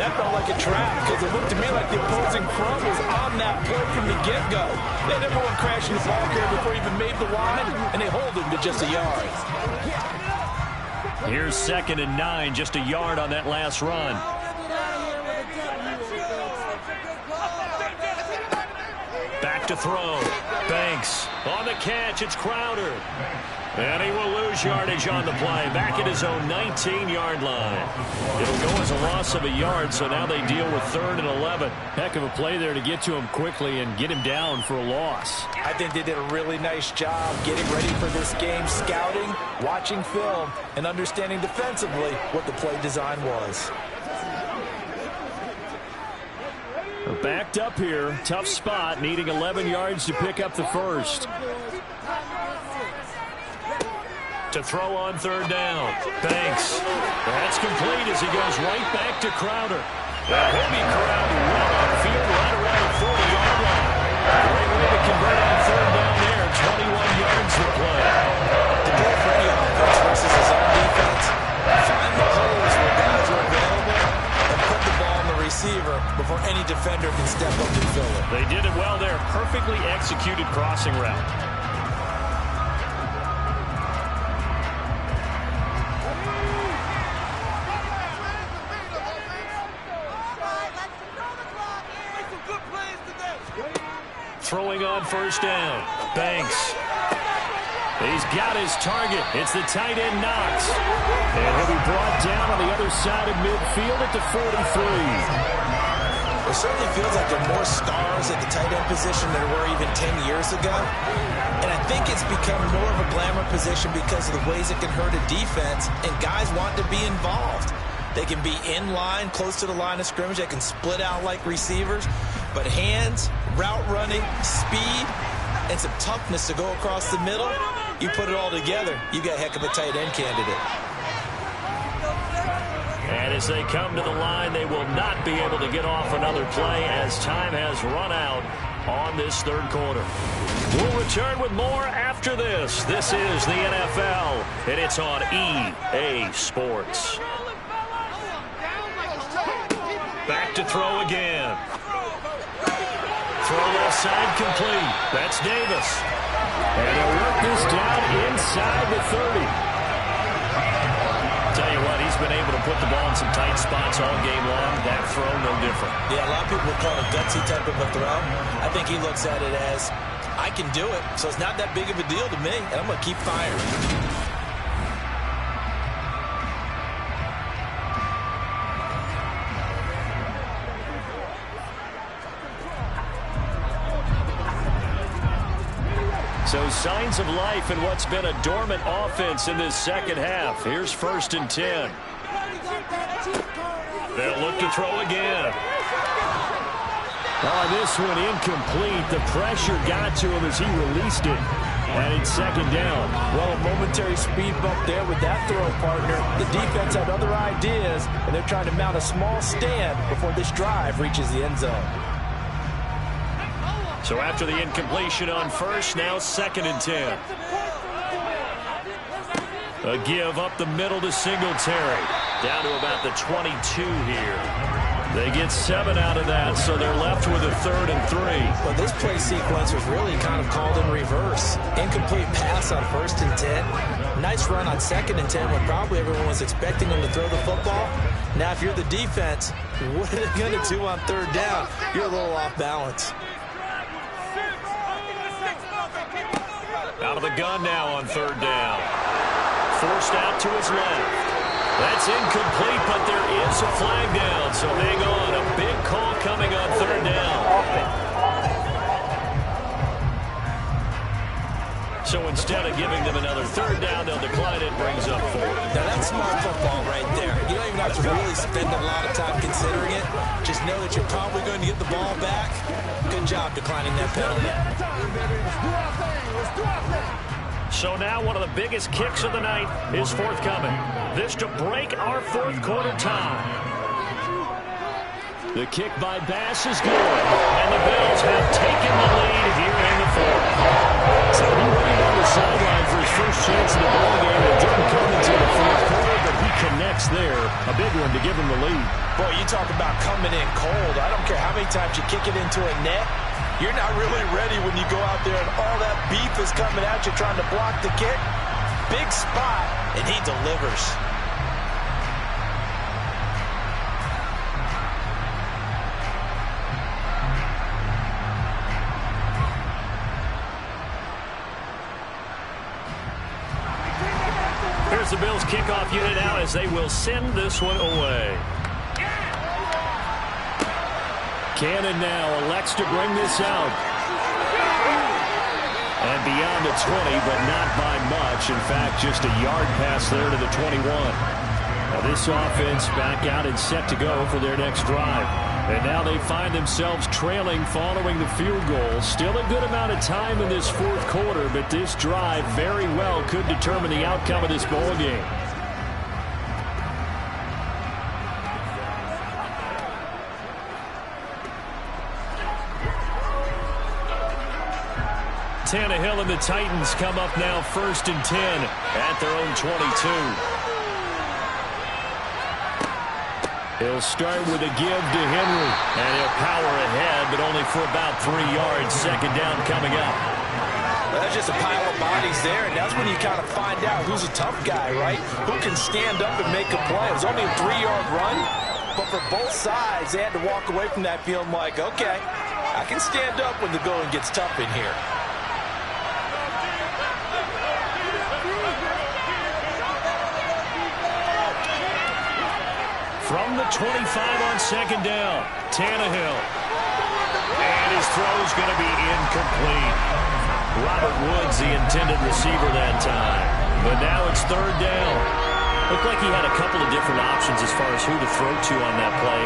[SPEAKER 3] That felt like a trap because it looked to me like the opposing front was on that play from the get-go. They never went crashing the ball carrier before he even made the line, and they hold him to just a yard.
[SPEAKER 5] Here's 2nd and 9, just a yard on that last run. Back to throw. Banks on the catch. It's Crowder. And he will lose yardage on the play. Back at his own 19-yard line. It'll go as a loss of a yard, so now they deal with 3rd and 11. Heck of a play there to get to him quickly and get him down for a loss.
[SPEAKER 3] I think they did a really nice job getting ready for this game, scouting, watching film, and understanding defensively what the play design was.
[SPEAKER 5] Backed up here. Tough spot. Needing 11 yards to pick up the 1st. To throw on 3rd down. Banks. That's complete as he goes right back to Crowder. He'll be corralled well on field right around the 40-yard line. Great way to convert on 3rd down there. 21 yards to play.
[SPEAKER 3] The goal for any offense versus his own defense. Find the holes where guys are available and put the ball on the receiver before any defender can step up and fill it.
[SPEAKER 5] They did it well there. Perfectly executed crossing route. Throwing on 1st down. Banks. He's got his target. It's the tight end Knox. And he'll be brought down on the other side of midfield at the 43.
[SPEAKER 3] It certainly feels like there are more stars at the tight end position than there were even 10 years ago. And I think it's become more of a glamour position because of the ways it can hurt a defense, and guys want to be involved. They can be in line, close to the line of scrimmage. They can split out like receivers. But hands, route running, speed, and some toughness to go across the middle, you put it all together, you got a heck of a tight end candidate.
[SPEAKER 5] And as they come to the line, they will not be able to get off another play as time has run out on this 3rd quarter. We'll return with more after this. This is the NFL, and it's on EA Sports. Back to throw again. Throw left side complete. That's Davis. And he'll work this down inside the 30. Tell you what, he's been able to put the ball in some tight spots all game long. That throw, no different.
[SPEAKER 3] Yeah, a lot of people would call it a gutsy type of a throw. I think he looks at it as, I can do it, so it's not that big of a deal to me, and I'm going to keep firing.
[SPEAKER 2] So signs of life in what's been a dormant offense in this second half. Here's 1st and 10. They'll look to throw again.
[SPEAKER 5] Oh, this one incomplete. The pressure got to him as he released it. And it's 2nd down.
[SPEAKER 3] Well, a momentary speed bump there with that throw, partner. The defense had other ideas, and they're trying to mount a small stand before this drive reaches the end zone.
[SPEAKER 2] So after the incompletion on 1st, now 2nd and 10. A give up the middle to Singletary. Down to about the 22 here. They get 7 out of that, so they're left with a 3rd and 3.
[SPEAKER 3] Well, this play sequence was really kind of called in reverse. Incomplete pass on 1st and 10. Nice run on 2nd and 10 when probably everyone was expecting them to throw the football. Now, if you're the defense, what are they going to do on 3rd down? You're a little off balance.
[SPEAKER 2] Out of the gun now on 3rd down. Forced out to his left. That's incomplete, but there is a flag down, so hang on. A big call coming on 3rd down. So instead of giving them another 3rd down, they'll decline it, brings up 4th.
[SPEAKER 3] Now, that's smart football right there. You don't even have to really spend a lot of time considering it. Just know that you're probably going to get the ball back. Good job declining that penalty.
[SPEAKER 2] So now one of the biggest kicks of the night is forthcoming. This to break our 4th quarter tie.
[SPEAKER 5] The kick by Bass is good. And the Bills have taken the lead here in the 4th. So he waited on the sideline for his first chance in the ball game. It didn't come until the 4th quarter, but he connects there. A big one to give him the lead.
[SPEAKER 3] Boy, you talk about coming in cold. I don't care how many times you kick it into a net. You're not really ready when you go out there and all that beef is coming at you trying to block the kick. Big spot, and he delivers.
[SPEAKER 2] Here's the Bills kickoff unit now as they will send this one away.
[SPEAKER 5] Cannon now elects to bring this out. And beyond the 20, but not by much. In fact, just a yard pass there to the 21. Now this offense back out and set to go for their next drive. And now they find themselves trailing following the field goal. Still a good amount of time in this 4th quarter, but this drive very well could determine the outcome of this ball game.
[SPEAKER 2] Tannehill and the Titans come up now 1st and 10 at their own 22.
[SPEAKER 5] He'll start with a give to Henry.
[SPEAKER 2] And he'll power ahead, but only for about 3 yards. 2nd down coming up.
[SPEAKER 3] Well, that's just a pile of bodies there, and that's when you kind of find out who's a tough guy, right? Who can stand up and make a play. It was only a 3-yard run, but for both sides, they had to walk away from that feeling like, okay, I can stand up when the going gets tough in here.
[SPEAKER 2] From the 25 on 2nd down, Tannehill. And his throw's going to be incomplete. Robert Woods, the intended receiver that time. But now it's 3rd down.
[SPEAKER 5] Looked like he had a couple of different options as far as who to throw to on that play.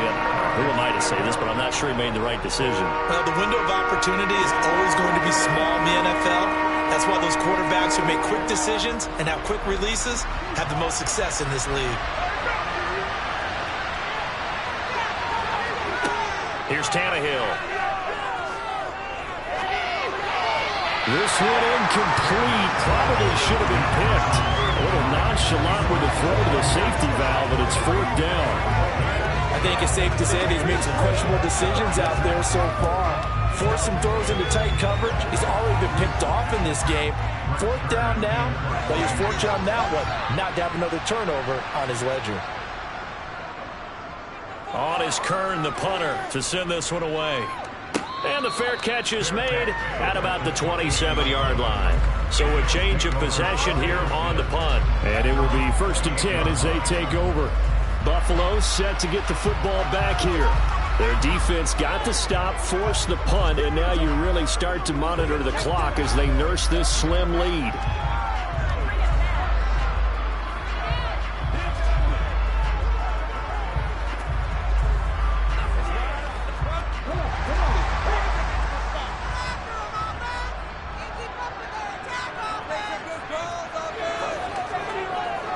[SPEAKER 5] Who am I to say this, but I'm not sure he made the right decision.
[SPEAKER 3] Well, the window of opportunity is always going to be small in the NFL. That's why those quarterbacks who make quick decisions and have quick releases have the most success in this league.
[SPEAKER 2] Here's Tannehill.
[SPEAKER 5] This one incomplete. Probably should have been picked. A little nonchalant with a throw to the safety valve, but it's 4th down.
[SPEAKER 3] I think it's safe to say that he's made some questionable decisions out there so far. Forced some throws into tight coverage. He's already been picked off in this game. 4th down now, but he's fortunate on that one not to have another turnover on his ledger.
[SPEAKER 2] On is Kern, the punter, to send this one away. And the fair catch is made at about the 27-yard line. So a change of possession here on the punt.
[SPEAKER 5] And it will be 1st and 10 as they take over. Buffalo set to get the football back here.
[SPEAKER 2] Their defense got the stop, forced the punt, and now you really start to monitor the clock as they nurse this slim lead.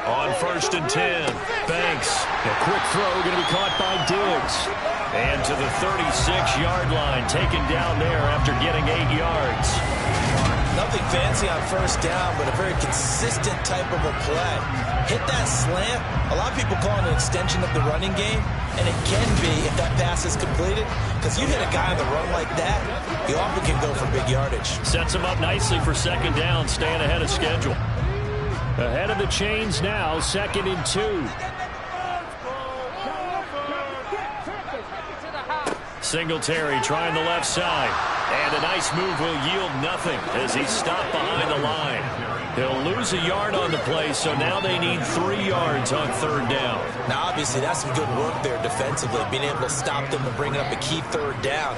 [SPEAKER 2] On 1st and 10, Banks. A quick throw going to be caught by Diggs. And to the 36-yard line, taken down there after getting 8 yards.
[SPEAKER 3] Nothing fancy on 1st down, but a very consistent type of a play. Hit that slant. A lot of people call it an extension of the running game, and it can be if that pass is completed, because you hit a guy on the run like that, he often can go for big yardage.
[SPEAKER 2] Sets him up nicely for 2nd down, staying ahead of schedule. Ahead of the chains now, 2nd and 2. Singletary trying the left side. And a nice move will yield nothing as he's stopped behind the line. He'll lose a yard on the play, so now they need 3 yards on 3rd down.
[SPEAKER 3] Now, obviously, that's some good work there defensively, being able to stop them and bring up a key 3rd down.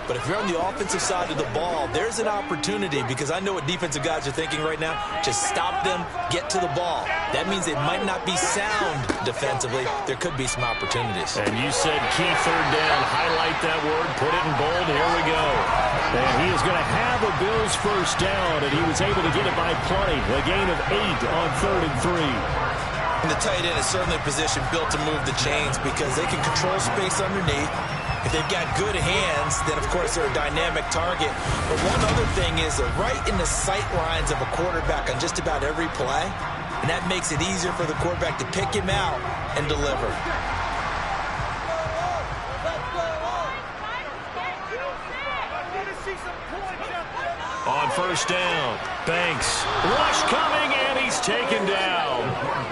[SPEAKER 3] But if you're on the offensive side of the ball, there's an opportunity, because I know what defensive guys are thinking right now. Just stop them, get to the ball. That means they might not be sound defensively. There could be some opportunities.
[SPEAKER 2] And you said key 3rd down. Highlight that word. Put it in bold. Here we go. And he is going to have a Bills 1st down, and he was able to get it by plenty. A gain of 8 on 3rd and 3.
[SPEAKER 3] And the tight end is certainly a position built to move the chains because they can control space underneath. If they've got good hands, then, of course, they're a dynamic target. But one other thing is they're right in the sight lines of a quarterback on just about every play, and that makes it easier for the quarterback to pick him out and deliver.
[SPEAKER 2] On 1st down, Banks. Rush coming, and he's taken down.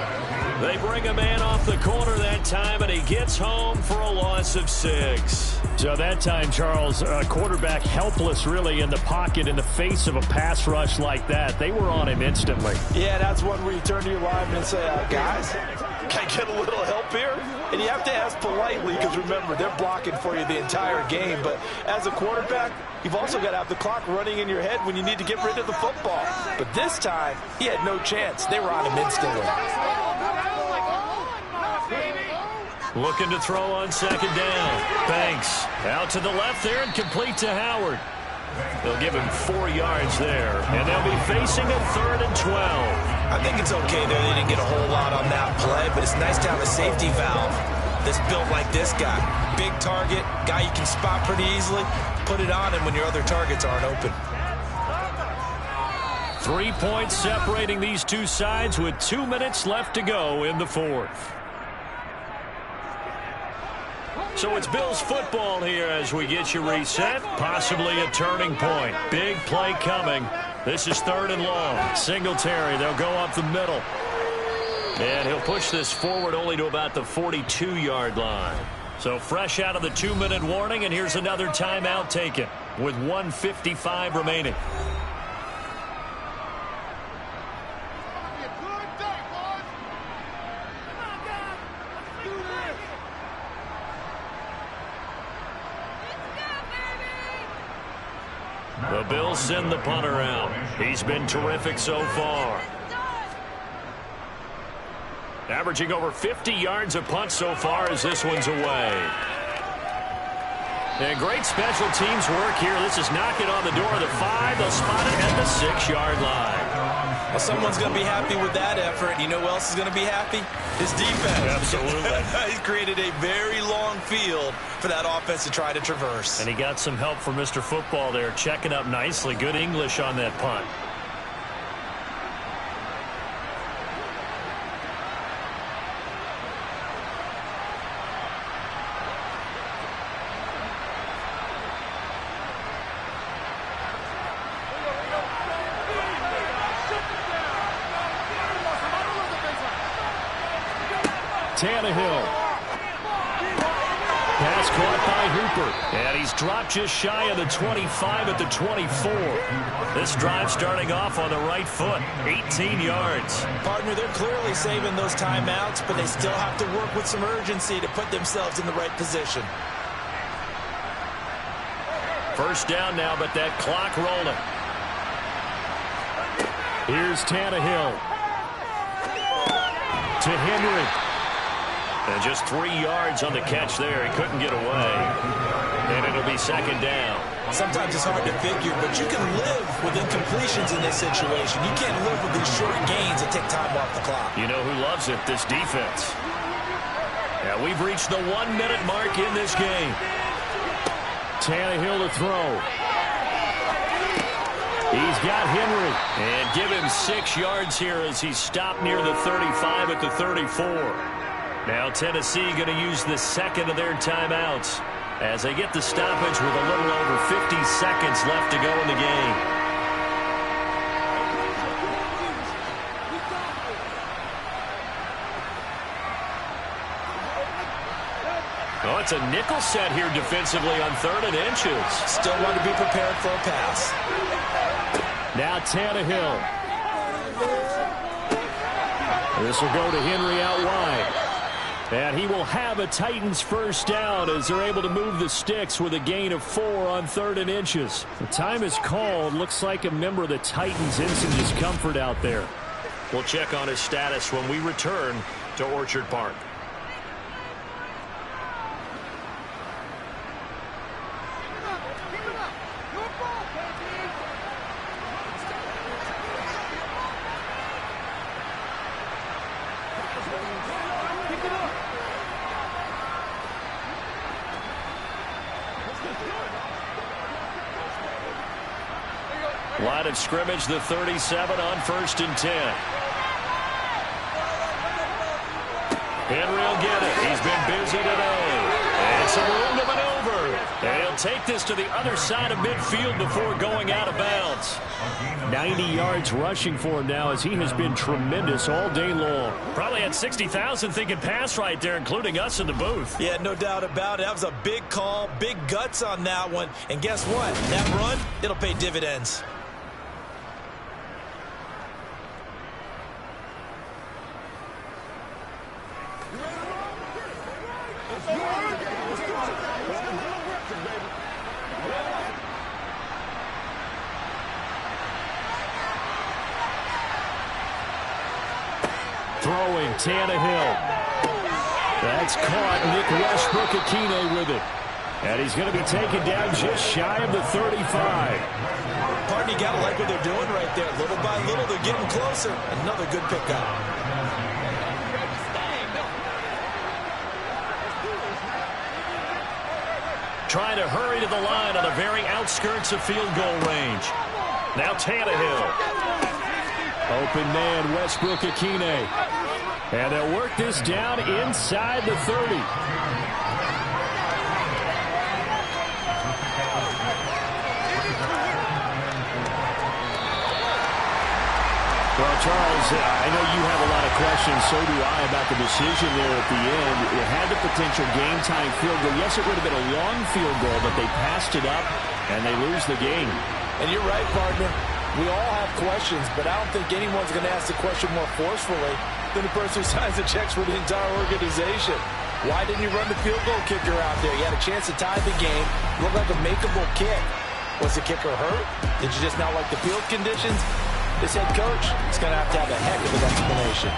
[SPEAKER 2] They bring a man off the corner that time, and he gets home for a loss of 6.
[SPEAKER 5] So that time, Charles, quarterback helpless really in the pocket in the face of a pass rush like that. They were on him instantly.
[SPEAKER 3] Yeah, that's one where you turn to your lineman and say, guys, can I get a little help here? And you have to ask politely because, remember, they're blocking for you the entire game. But as a quarterback, you've also got to have the clock running in your head when you need to get rid of the football. But this time, he had no chance. They were on him instantly.
[SPEAKER 2] Looking to throw on 2nd down. Banks out to the left there and complete to Howard. They'll give him 4 yards there, and they'll be facing a 3rd and 12.
[SPEAKER 3] I think it's okay there. They didn't get a whole lot on that play, but it's nice to have a safety valve that's built like this guy. Big target, guy you can spot pretty easily. Put it on him when your other targets aren't open.
[SPEAKER 2] 3 points separating these two sides with 2 minutes left to go in the 4th. So it's Bills football here as we get you reset. Possibly a turning point. Big play coming. This is 3rd and long. Singletary, they'll go up the middle. And he'll push this forward only to about the 42-yard line. So fresh out of the 2-minute warning, and here's another timeout taken with 1:55 remaining. The Bills send the punter out. He's been terrific so far. Averaging over 50 yards a punt so far as this one's away. And great special teams work here. This is knocking on the door of the 5. They'll spot it at the 6-yard line.
[SPEAKER 3] Well, someone's going to be happy with that effort. You know who else is going to be happy? His defense.
[SPEAKER 2] Absolutely.
[SPEAKER 3] He's created a very long field for that offense to try to traverse.
[SPEAKER 2] And he got some help from Mr. Football there, checking up nicely. Good English on that punt. Tannehill. Pass caught by Hooper. And he's dropped just shy of the 25 at the 24. This drive starting off on the right foot. 18 yards.
[SPEAKER 3] Partner, they're clearly saving those timeouts, but they still have to work with some urgency to put themselves in the right position.
[SPEAKER 2] First down now, but that clock rolling.
[SPEAKER 5] Here's Tannehill. To Henry.
[SPEAKER 2] And just 3 yards on the catch there. He couldn't get away. And it'll be second down.
[SPEAKER 3] Sometimes it's hard to figure, but you can live with incompletions in this situation. You can't live with these short gains that take time off the clock.
[SPEAKER 2] You know who loves it? This defense. Now we've reached the 1 minute mark in this game.
[SPEAKER 5] Tannehill to throw. He's got Henry.
[SPEAKER 2] And give him 6 yards here as he's stopped near the 35 at the 34. Now Tennessee going to use the second of their timeouts as they get the stoppage with a little over 50 seconds left to go in the game. Oh, it's a nickel set here defensively on 3rd and inches.
[SPEAKER 3] Still want to be prepared for a pass.
[SPEAKER 5] Now Tannehill. This will go to Henry out wide. And he will have a Titans first down as they're able to move the sticks with a gain of 4 on 3rd and inches. The time is called. Looks like a member of the Titans in some discomfort out there.
[SPEAKER 2] We'll check on his status when we return to Orchard Park. Line of scrimmage, the 37 on 1st and 10. Henry will get it. He's been busy today. And some room to maneuver. And he'll take this to the other side of midfield before going out of bounds.
[SPEAKER 5] 90 yards rushing for him now as he has been tremendous all day long.
[SPEAKER 2] Probably had 60,000 thinking pass right there, including us in the booth.
[SPEAKER 3] Yeah, no doubt about it. That was a big call, big guts on that one. And guess what? That run, it'll pay dividends.
[SPEAKER 5] Throwing Tannehill. That's caught. Nick Westbrook-Akine with it. And he's going to be taken down just shy of the 35.
[SPEAKER 3] Pardon, you got to like what they're doing right there. Little by little, they're getting closer. Another good pickup.
[SPEAKER 2] Trying to hurry to the line on the very outskirts of field goal range. Now Tannehill.
[SPEAKER 5] Open man, Westbrook-Akine. And they'll work this down inside the 30. Well, Charles, I know you have a lot of questions, so do I, about the decision there at the end. It had the potential game-time field goal. Yes, it would have been a long field goal, but they passed it up, and they lose the game.
[SPEAKER 3] And you're right, partner. We all have questions, but I don't think anyone's going to ask the question more forcefully than the person who signs the checks for the entire organization. Why didn't you run the field goal kicker out there? You had a chance to tie the game. Looked like a makeable kick. Was the kicker hurt? Did you just not like the field conditions? This head coach is going to have a heck of an explanation.